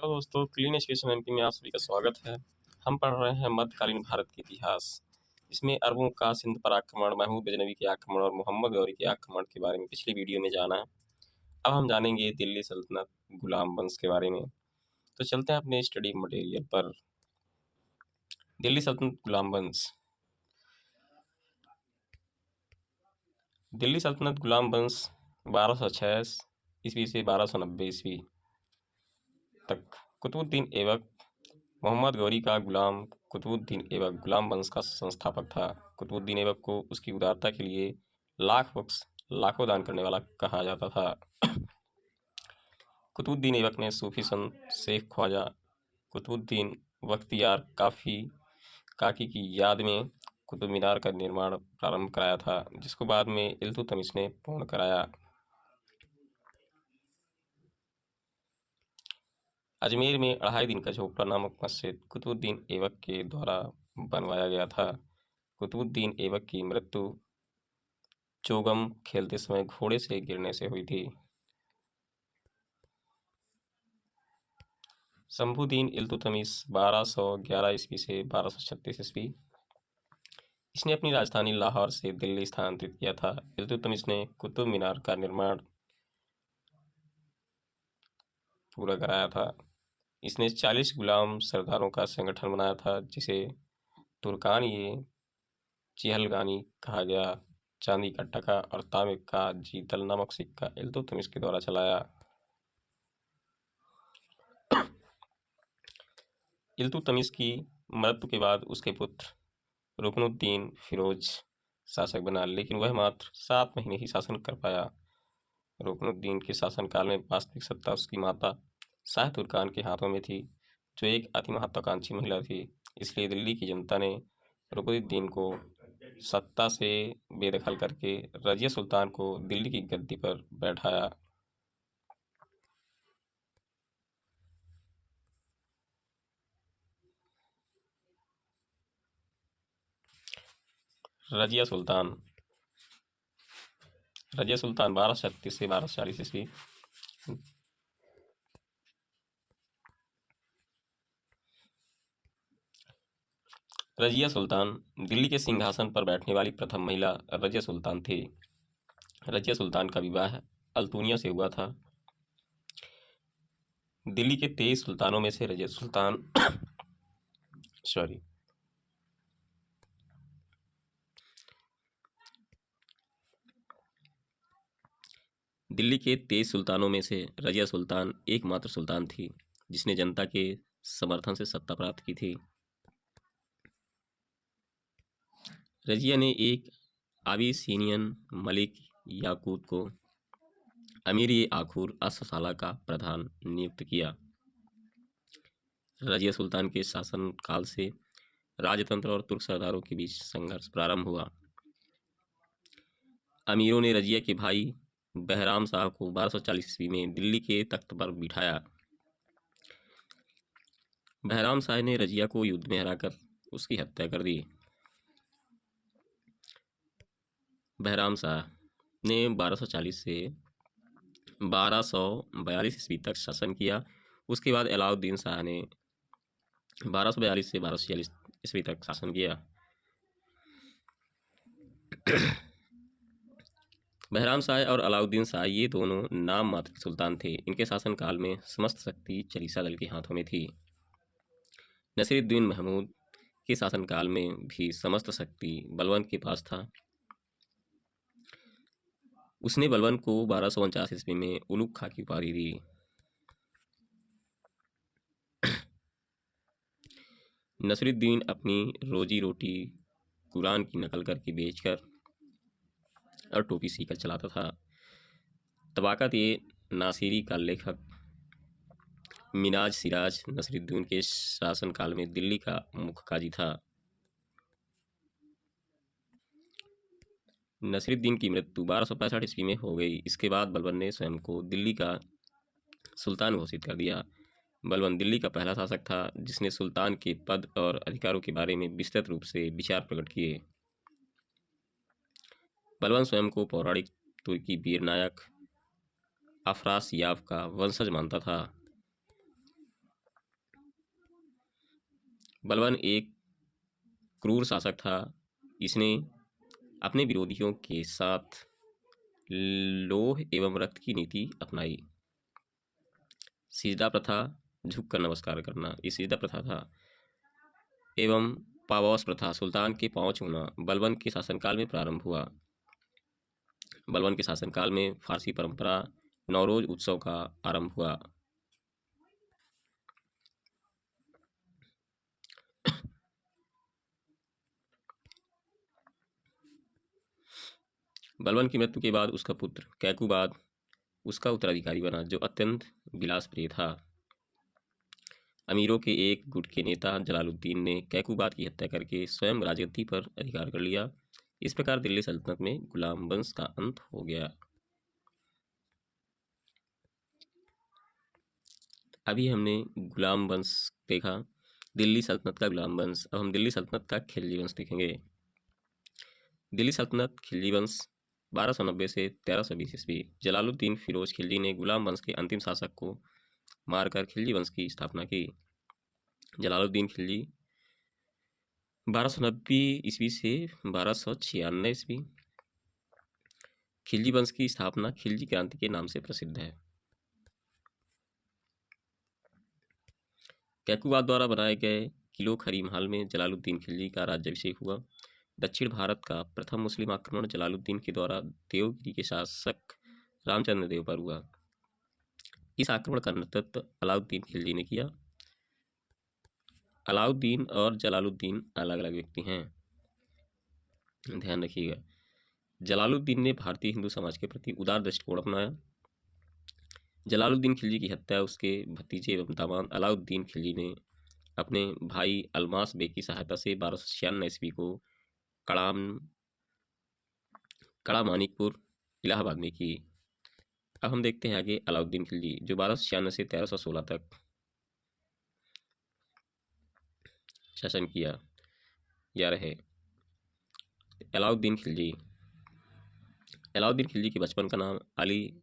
Hello दोस्तों, clean education MP में आप सभी का स्वागत है। हम पढ़ रहे हैं मध्यकालीन भारत के इतिहास। इसमें अरबों का सिंध पर आक्रमण, महमूद गजनवी के आक्रमण और मोहम्मद गौरी के आक्रमण के बारे में पिछली वीडियो में जाना। अब हम जानेंगे दिल्ली सल्तनत गुलाम वंश के बारे में। तो चलते हैं अपने स्टडी मटेरियल पर। दिल्ली सल्तनत गुलाम वंश। दिल्ली सल्तनत गुलाम वंश 1206 ईस्वी से 1290 ईस्वी तक कुतुबुद्दीन ऐबक मोहम्मद गौरी का गुलाम कुतुबुद्दीन ऐबक गुलाम वंश का संस्थापक था। कुतुबुद्दीन ऐबक को उसकी उदारता के लिए लाख बख्श लाखों दान करने वाला कहा जाता था। कुतुबुद्दीन ऐबक ने सूफी संत शेख ख्वाजा कुतुबुद्दीन बख्तियार काकी की याद में कुतुब मीनार का निर्माण प्रारंभ कराया था, जिसको बाद में इल्तुतमिश ने पूर्ण कराया। अजमेर में 2.5 दिन का झोपड़ा नामक मस्जिद कुतुबुद्दीन ऐबक के द्वारा बनवाया गया था। कुतुबुद्दीन ऐबक की मृत्यु चोगम खेलते समय घोड़े से गिरने से हुई थी। शंभुद्दीन इल्तुतमिश 1211 ईस्वी से 1236 ईस्वी। इसने अपनी राजधानी लाहौर से दिल्ली स्थानांतरित किया था। इल्तुतमिश ने कुतुब मीनार का निर्माण पूरा कराया था। इसने 40 गुलाम सरदारों का संगठन बनाया था, जिसे तुर्कान-ए चिहलगानी कहा गया। चांदी का टका और तांबे का जीतल नामक सिक्का इल्तुतमिश के द्वारा चलाया। इल्तुतमिश की मृत्यु के बाद उसके पुत्र रुकनुद्दीन फिरोज शासक बना, लेकिन वह मात्र 7 महीने ही शासन कर पाया। रुकनुद्दीन के शासनकाल में वास्तविक सत्ता उसकी माता शाह तुर्कान के हाथों में थी, जो एक अति महत्वाकांक्षी महिला थी। इसलिए दिल्ली की जनता ने रुकनुद्दीन को सत्ता से बेदखल करके रजिया सुल्तान को दिल्ली की गद्दी पर बैठाया। रजिया सुल्तान 1236 से 1240 ईस्वी। रजिया सुल्तान दिल्ली के सिंहासन पर बैठने वाली प्रथम महिला रजिया सुल्तान थी। रजिया सुल्तान का विवाह अल्तुनिया से हुआ था। दिल्ली के 23 सुल्तानों में से रजिया सुल्तान दिल्ली के 23 सुल्तानों में से रजिया सुल्तान एकमात्र सुल्तान थी जिसने जनता के समर्थन से सत्ता प्राप्त की थी। रजिया ने एक अबिसिनियन मलिक याकूत को अमीर-ए-आखूर अस्साला का प्रधान नियुक्त किया। रजिया सुल्तान के शासनकाल से राजतंत्र और तुर्क सरदारों के बीच संघर्ष प्रारंभ हुआ। अमीरों ने रजिया के भाई बहराम शाह को 1240 ईस्वी में दिल्ली के तख्त पर बिठाया। बहराम शाह ने रजिया को युद्ध में हराकर उसकी हत्या कर दी। बहराम शाह ने 1240 से 1242 ईस्वी तक शासन किया। उसके बाद अलाउद्दीन शाह ने 1242 से 1246 ईस्वी तक शासन किया। बहराम शाह और अलाउद्दीन शाह ये दोनों नाम मात्र सुल्तान थे। इनके शासनकाल में समस्त शक्ति चलीसा दल के हाथों में थी। नसीरुद्दीन महमूद के शासनकाल में भी समस्त शक्ति बलबन के पास था। उसने बलबन को 1249 ईस्वी में उलुग खां की उपाधि दी। नसीरुद्दीन अपनी रोजी रोटी कुरान की नकल करके बेचकर और टोपी सीकर चलाता था। तबाक़ात-ए-नासिरी का लेखक मिनाज सिराज नसीरुद्दीन के शासनकाल में दिल्ली का मुख्य काजी था। नसीरुद्दीन की मृत्यु 1265 ईस्वी में हो गई। इसके बाद बलबन ने स्वयं को दिल्ली का सुल्तान घोषित कर दिया। बलबन दिल्ली का पहला शासक था जिसने सुल्तान के पद और अधिकारों के बारे में विस्तृत रूप से विचार प्रकट किए। बलबन स्वयं को पौराणिक तुर्की वीर नायक अफरासियाब का वंशज मानता था। बलबन एक क्रूर शासक था। इसने अपने विरोधियों के साथ लोह एवं रक्त की नीति अपनाई। सिजदा प्रथा, झुककर नमस्कार करना, ये सिजदा प्रथा था, एवं पावस प्रथा, सुल्तान के पांव छूना बलबन के शासनकाल में प्रारंभ हुआ। बलबन के शासनकाल में फारसी परंपरा नौरोज उत्सव का आरंभ हुआ। बलबन की मृत्यु के बाद उसका पुत्र कैकुबाद उसका उत्तराधिकारी बना, जो अत्यंत विलासप्रिय था। अमीरों के एक गुट के नेता जलालुद्दीन ने कैकुबाद की हत्या करके स्वयं राजगद्दी पर अधिकार कर लिया। इस प्रकार दिल्ली सल्तनत में गुलाम वंश का अंत हो गया। अभी हमने गुलाम वंश देखा, दिल्ली सल्तनत का गुलाम वंश। अब हम दिल्ली सल्तनत का खिलजी वंश देखेंगे। दिल्ली सल्तनत खिलजी वंश 1290 से 1320 ईस्वी। जलालुद्दीन फिरोज खिलजी ने गुलाम वंश के अंतिम शासक को मारकर खिलजी वंश की स्थापना की। जलालुद्दीन खिलजी 1290 ईस्वी से 1296 ईस्वी। खिलजी वंश की स्थापना खिलजी क्रांति के नाम से प्रसिद्ध है। कैकुबाद द्वारा बनाए गए किलो खरीमहाल में जलालुद्दीन खिलजी का राज्याभिषेक हुआ। दक्षिण भारत का प्रथम मुस्लिम आक्रमण जलालुद्दीन के द्वारा देवगिरी के शासक रामचंद्र देव पर हुआ। इस आक्रमण का नेतृत्व अलाउद्दीन खिलजी ने किया। अलाउद्दीन और जलालुद्दीन अलग अलग व्यक्ति हैं, ध्यान रखिएगा। जलालुद्दीन ने भारतीय हिंदू समाज के प्रति उदार दृष्टिकोण अपनाया। जलालुद्दीन खिलजी की हत्या उसके भतीजे एवं दामाद अलाउद्दीन खिलजी ने अपने भाई अलमास बेग की सहायता से 1296 ईस्वी को कड़ा मानिकपुर इलाहाबाद में की। अब हम देखते हैं आगे अलाउद्दीन खिलजी, जो 1296 से 1316 तक शासन किया या रहे। अलाउद्दीन खिलजी के बचपन का नाम अली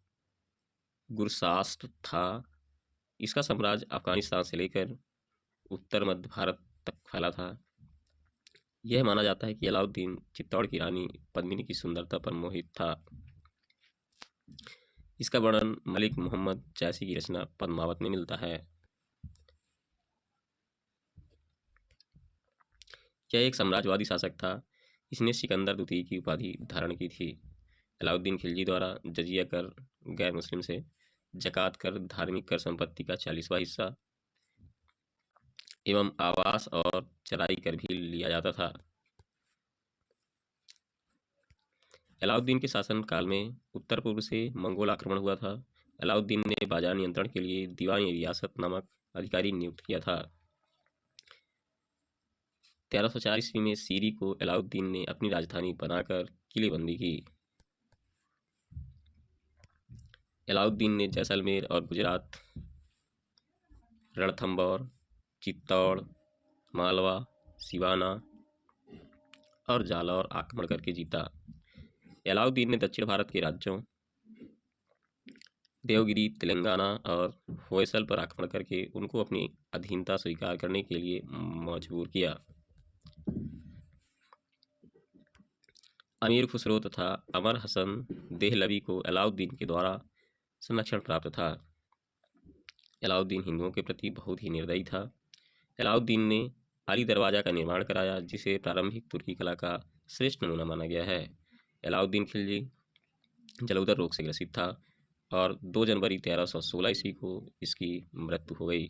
गुरशास्प था। इसका साम्राज्य अफगानिस्तान से लेकर उत्तर मध्य भारत तक फैला था। यह माना जाता है कि अलाउद्दीन चित्तौड़ की रानी पद्मिनी की सुंदरता पर मोहित था। इसका वर्णन मलिक मोहम्मद जैसी की रचना पद्मावत में मिलता है। यह एक साम्राज्यवादी शासक था। इसने सिकंदर द्वितीय की उपाधि धारण की थी। अलाउद्दीन खिलजी द्वारा जजिया कर, गैर मुस्लिम से जकात कर, धार्मिक कर, संपत्ति का 40वां हिस्सा एवं आवास और चराई कर भी लिया जाता था। अलाउद्दीन के शासन काल में उत्तर पूर्व से मंगोल आक्रमण हुआ था। अलाउद्दीन ने बाजार नियंत्रण के लिए दीवान रियासत नामक अधिकारी नियुक्त किया था। 1304 ईस्वी में सीरी को अलाउद्दीन ने अपनी राजधानी बनाकर किलेबंदी की। अलाउद्दीन ने जैसलमेर और गुजरात, रणथंबोर, चित्तौड़, मालवा, सिवाना और जालौर आक्रमण करके जीता। अलाउद्दीन ने दक्षिण भारत के राज्यों देवगिरी, तेलंगाना और होयसल पर आक्रमण करके उनको अपनी अधीनता स्वीकार करने के लिए मजबूर किया। अमीर खुसरो तथा अमर हसन देहलवी को अलाउद्दीन के द्वारा संरक्षण प्राप्त था। अलाउद्दीन हिंदुओं के प्रति बहुत ही निर्दयी था। अलाउद्दीन ने अली दरवाजा का निर्माण कराया, जिसे प्रारंभिक तुर्की कला का श्रेष्ठ नमूना माना गया है। अलाउद्दीन खिलजी जलोदर रोग से ग्रसित था और 2 जनवरी 1316 ईस्वी को इसकी मृत्यु हो गई।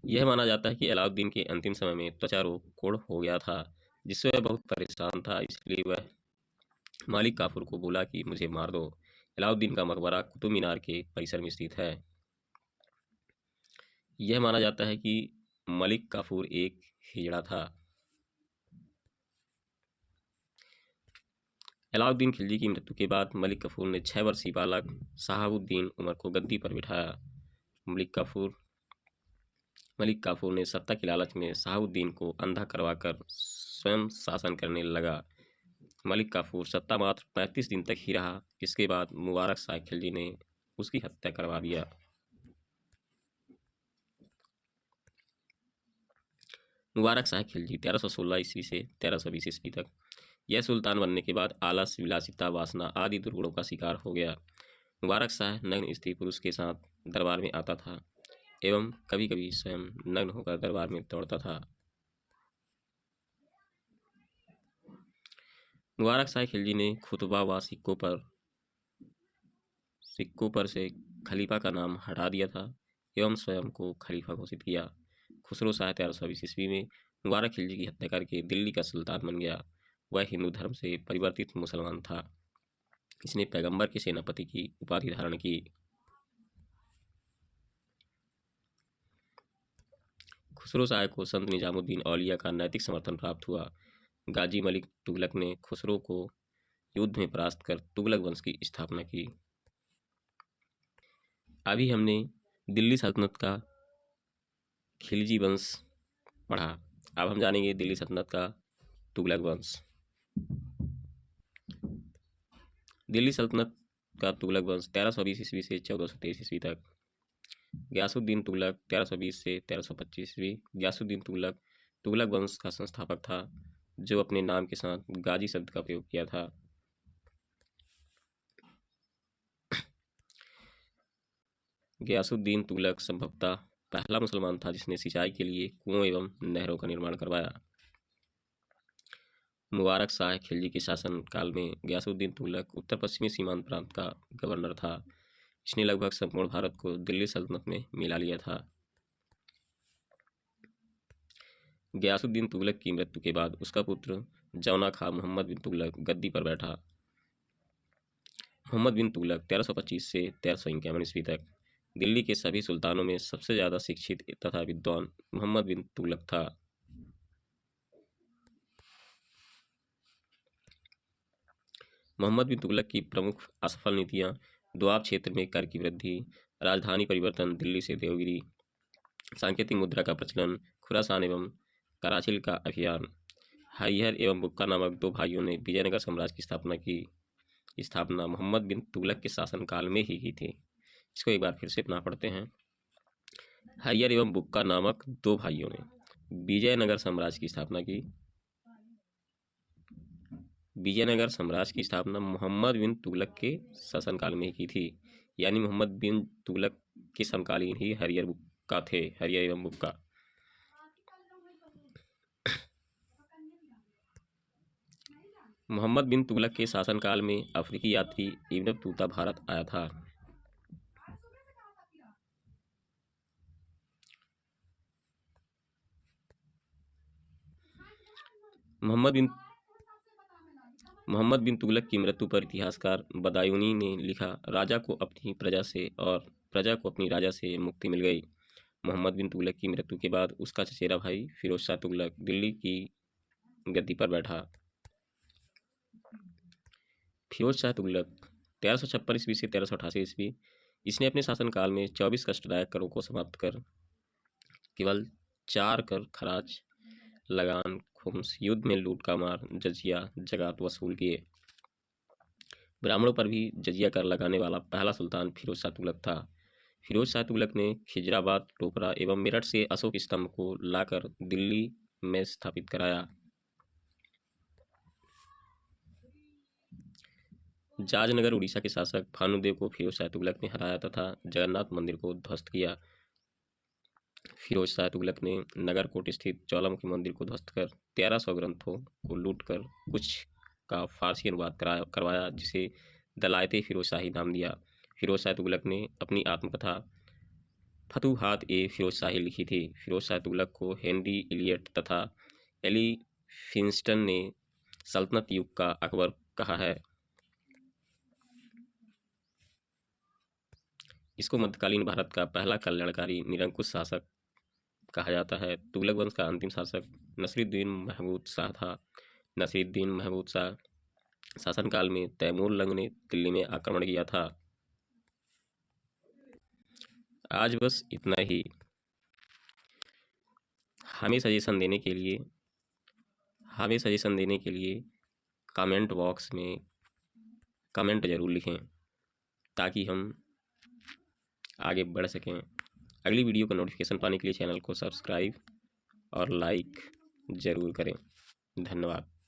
यह माना जाता है कि अलाउद्दीन के अंतिम समय में त्वचा रोग कोढ़ हो गया था, जिससे वह बहुत परेशान था। इसलिए वह मालिक काफूर को बोला कि मुझे मार दो। अलाउद्दीन का मकबरा कुतुब मीनार के परिसर में स्थित है। यह माना जाता है कि मलिक काफूर एक हिजड़ा था। अलाउद्दीन खिलजी की मृत्यु के बाद मलिक काफूर ने 6 वर्षीय बालक शहाबुद्दीन उमर को गद्दी पर बिठाया। मलिक काफूर ने सत्ता की लालच में शहाबुद्दीन को अंधा करवाकर स्वयं शासन करने लगा। मलिक काफूर सत्ता मात्र 35 दिन तक ही रहा। इसके बाद मुबारक शाह खिलजी ने उसकी हत्या करवा दिया। मुबारक शाह खिलजी 1316 ईस्वी से 1320 ईस्वी तक। यह सुल्तान बनने के बाद आलस, विलासिता, वासना आदि दुर्गुणों का शिकार हो गया। मुबारक शाह नग्न स्त्री पुरुष के साथ दरबार में आता था एवं कभी कभी स्वयं नग्न होकर दरबार में दौड़ता था। मुबारक शाह खिलजी ने खुतबा व सिक्कों पर से खलीफा का नाम हटा दिया था एवं स्वयं को खलीफा घोषित किया। खुसरो शाह 1320 ईस्वी में मुबारक खिलजी की हत्या करके दिल्ली का सुल्तान बन गया। वह हिंदू धर्म से परिवर्तित मुसलमान था। इसने पैगंबर के सेनापति की उपाधि धारण की। खुसरो शाह को संत निजामुद्दीन औलिया का नैतिक समर्थन प्राप्त हुआ। गाजी मलिक तुगलक ने खुसरो को युद्ध में परास्त कर तुगलक वंश की स्थापना की। अभी हमने दिल्ली सल्तनत का खिलजी वंश पढ़ा। अब हम जानेंगे दिल्ली सल्तनत का तुगलक वंश। दिल्ली सल्तनत का तुगलक वंश 1320 ईस्वी से 1423 ईस्वी तक। गयासुद्दीन तुगलक 1320 से 1325 ईस्वी। गयासुद्दीन तुगलक तुगलक वंश का संस्थापक था, जो अपने नाम के साथ गाजी शब्द का प्रयोग किया था। गयासुद्दीन तुगलक संभवतः पहला मुसलमान था जिसने सिंचाई के लिए कुओं एवं नहरों का निर्माण करवाया। मुबारक शाह खिलजी के शासन काल में गयासुद्दीन तुगलक उत्तर पश्चिमी सीमांत प्रांत का गवर्नर था। इसने लगभग संपूर्ण भारत को दिल्ली सल्तनत में मिला लिया था। गयासुद्दीन तुगलक की मृत्यु के बाद उसका पुत्र जौना खां मोहम्मद बिन तुगलक गद्दी पर बैठा। मोहम्मद बिन तुगलक 1325 से 1351 ईस्वी तक दिल्ली के सभी सुल्तानों में सबसे ज़्यादा शिक्षित तथा विद्वान मोहम्मद बिन तुगलक था। मोहम्मद बिन तुगलक की प्रमुख असफल नीतियाँ दोआब क्षेत्र में कर की वृद्धि, राजधानी परिवर्तन दिल्ली से देवगिरी, सांकेतिक मुद्रा का प्रचलन, खुरासान एवं कराचिल का अभियान। हरिहर एवं बुक्का नामक दो भाइयों ने विजयनगर साम्राज्य की स्थापना मोहम्मद बिन तुगलक के शासनकाल में ही की थी। इसको एक बार फिर से अपना पढ़ते हैं। हरिहर एवं बुक्का नामक दो भाइयों ने विजयनगर साम्राज्य की स्थापना की। विजयनगर साम्राज्य की स्थापना मोहम्मद बिन तुगलक के शासनकाल में ही की थी, यानी मोहम्मद बिन तुगलक के समकालीन ही हरिहर बुक्का थे। हरिहर एवं बुक्का मोहम्मद बिन तुगलक के शासनकाल में अफ्रीकी यात्री इब्न बतूता भारत आया था। मोहम्मद बिन तुगलक की मृत्यु पर इतिहासकार बदायूनी ने लिखा, राजा को अपनी प्रजा से और प्रजा को अपनी राजा से मुक्ति मिल गई। मोहम्मद बिन तुगलक की मृत्यु के बाद उसका चचेरा भाई फिरोज शाह तुगलक दिल्ली की गद्दी पर बैठा। फिरोज शाह तुगलक 1356 ईस्वी से 1388 ईस्वी। इसने अपने शासनकाल में 24 कष्टदायक करों को समाप्त कर केवल 4 कर खराज, लगान, खुम्स, युद्ध में लूट का मार, जजिया, जगात वसूल किए। ब्राह्मणों पर भी जजिया कर लगाने वाला पहला सुल्तान फिरोज शाह तुगलक था। फिरोज शाह तुगलक ने खिजराबाद, टोपरा एवं मेरठ से अशोक स्तंभ को लाकर दिल्ली में स्थापित कराया। जाजनगर उड़ीसा के शासक भानुदेव को फिरोज शाह तुगलक ने हराया तथा जगन्नाथ मंदिर को ध्वस्त किया। फिरोज शाह तुगलक ने नगरकोट स्थित ज्वालामुखी मंदिर को ध्वस्त कर 1300 ग्रंथों को लूटकर कुछ का फारसी अनुवाद करवाया, जिसे दलायते फिरोज शाही नाम दिया। फिरोज शाह तुगलक ने अपनी आत्मकथा फतूहात ए फिरोज शाही लिखी थी। फिरोज शाह तुगलक को हेनरी इलियट तथा एली फिंस्टन ने सल्तनत युग का अकबर कहा है। इसको मध्यकालीन भारत का पहला कल्याणकारी निरंकुश शासक कहा जाता है। तुगलक वंश का अंतिम शासक नसीरुद्दीन महमूद शाह था। नसीरुद्दीन महमूद शाह शासनकाल में तैमूर लंग ने दिल्ली में आक्रमण किया था। आज बस इतना ही। हमें सजेशन देने के लिए कमेंट बॉक्स में कमेंट ज़रूर लिखें ताकि हम आगे बढ़ सकें। अगली वीडियो का नोटिफिकेशन पाने के लिए चैनल को सब्सक्राइब और लाइक ज़रूर करें। धन्यवाद।